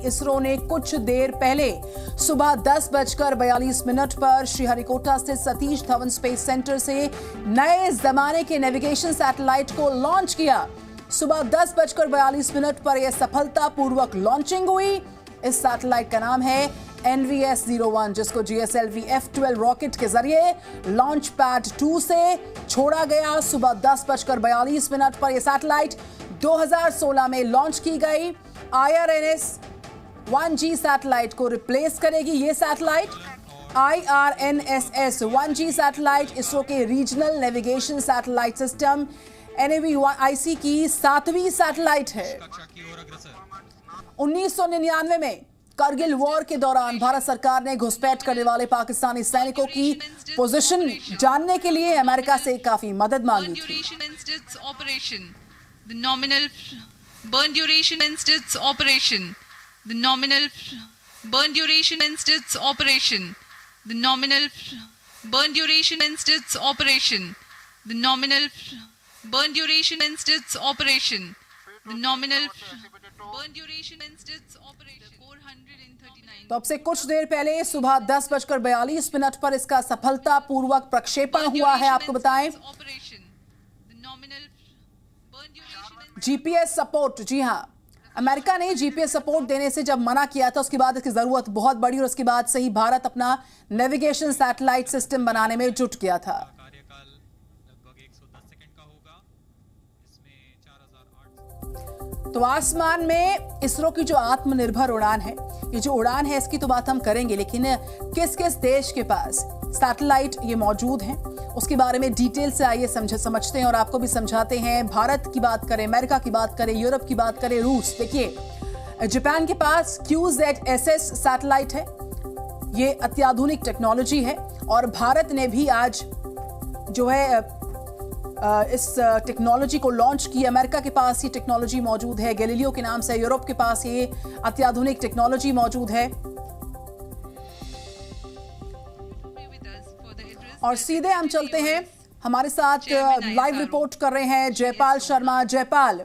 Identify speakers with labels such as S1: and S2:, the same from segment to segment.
S1: इसरो ने कुछ देर पहले सुबह 10:42 पर श्रीहरिकोटा स्थित सतीश धवन स्पेस सेंटर से नए जमाने के नेविगेशन सैटेलाइट को लॉन्च किया। सुबह 10:42 पर यह सफलतापूर्वक लॉन्चिंग हुई। इस सैटेलाइट का नाम है NVS-01, जिसको GSLV F-12 रॉकेट के जरिए लॉन्च पैड 2 से छोड़ा गया। सुबह 10:42 पर यह सैटेलाइट 2016 में लॉन्च की गई। IRNS 1G सैटेलाइट को रिप्लेस करेगी। ये satellite IRNSS 1G satellite ISRO के regional navigation satellite system NAVIC की 7वीं सैटेलाइट है। 1999 में कारगिल वॉर के दौरान भारत सरकार ने घुसपैठ करने वाले पाकिस्तानी सैनिकों की पोजीशन जानने के लिए अमेरिका से काफी मदद मांगी थी।
S2: The nominal burn duration against its operation. The nominal burn duration against its operation. The nominal burn duration against its operation. The nominal burn duration against its operation. The nominal burn duration against its operation. 439.
S1: तो अब से कुछ देर पहले सुबह 10:42 पर इसका सफलतापूर्वक प्रक्षेपण हुआ है। आपको बताएं GPS सपोर्ट, जी हां, अमेरिका ने GPS सपोर्ट देने से जब मना किया था उसके बाद इसकी जरूरत बहुत बढ़ी और उसके बाद से ही भारत अपना नेविगेशन सैटेलाइट सिस्टम बनाने में जुट गया था।
S3: कार्यकाल लगभग 110 सेकंड का होगा। इसमें 4008
S1: तो आसमान में इसरो की जो आत्मनिर्भर उड़ान है, ये जो उड़ान है इसकी तो बात हम करेंगे, लेकिन किस किस देश के पास सैटेलाइट ये मौजूद हैं उसके बारे में डिटेल से आइए समझते हैं और आपको भी समझाते हैं। भारत की बात करें, अमेरिका की बात करें, यूरोप की बात करें, रूस, देखिए जापान के पास QZSS सैटेलाइट है। ये अत्याधुनिक टेक्नोलॉजी है और भारत ने भी आज जो है इस टेक्नोलॉजी को लॉन्च की। अमेरिका के पास ये टेक्नोलॉजी मौजूद है गैलीलियो के नाम से। यूरोप के पास ये अत्याधुनिक टेक्नोलॉजी मौजूद है। और सीधे हम चलते हैं, हमारे साथ लाइव रिपोर्ट कर रहे हैं जयपाल शर्मा। जयपाल,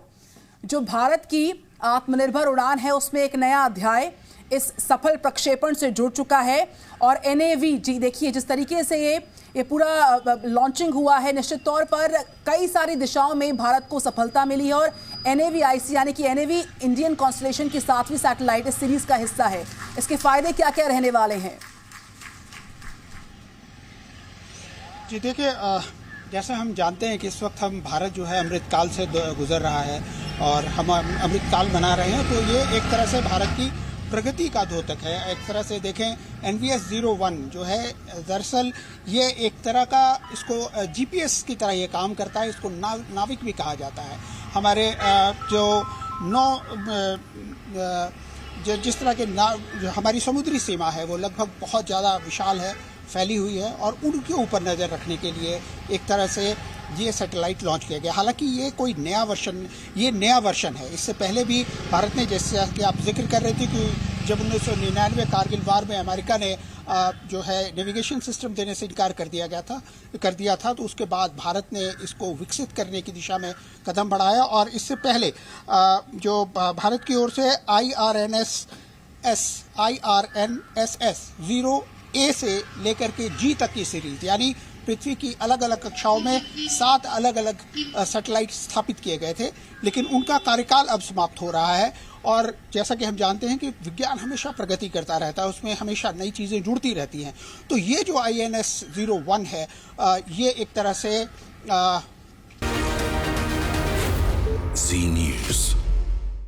S1: जो भारत की आत्मनिर्भर उड़ान है उसमें एक नया अध्याय इस सफल प्रक्षेपण से जुड़ चुका है और NAVG, देखिए जिस तरीके से ये पूरा लॉन्चिंग हुआ है, निश्चित तौर पर कई सारी दिशाओं में भारत को सफलता मिली है और NAVIC यानी कि NAV इंडियन कॉन्स्टलेशन की 7वीं सैटेलाइट इस सीरीज का हिस्सा है। इसके फायदे क्या क्या रहने वाले हैं?
S4: जी देखिए, जैसे हम जानते हैं कि इस वक्त हम भारत जो है अमृतकाल से गुजर रहा है और हम अमृतकाल मना रहे हैं, तो ये एक तरह से भारत की प्रगति का द्योतक है। एक तरह से देखें NVS-01 जो है, दरअसल ये एक तरह का, इसको GPS की तरह ये काम करता है। इसको नाविक भी कहा जाता है। हमारे जिस तरह के जो हमारी समुद्री सीमा है वो लगभग बहुत ज़्यादा विशाल है, फैली हुई है और उनके ऊपर नज़र रखने के लिए एक तरह से ये सैटेलाइट लॉन्च किया गया। हालांकि ये कोई नया वर्शन है। इससे पहले भी भारत ने, जैसे कि आप जिक्र कर रहे थे कि जब 1999 कारगिल वार में अमेरिका ने जो है नेविगेशन सिस्टम देने से इनकार कर दिया था, तो उसके बाद भारत ने इसको विकसित करने की दिशा में कदम बढ़ाया और इससे पहले जो भारत की ओर से IRNSS 0A से लेकर के G तक की सीरीज, यानी पृथ्वी की अलग अलग कक्षाओं में 7 अलग अलग सैटेलाइट स्थापित किए गए थे, लेकिन उनका कार्यकाल अब समाप्त हो रहा है। और जैसा कि हम जानते हैं कि विज्ञान हमेशा प्रगति करता रहता है, उसमें हमेशा नई चीज़ें जुड़ती रहती हैं। तो ये जो INS-01 है, ये एक तरह से
S5: Z News।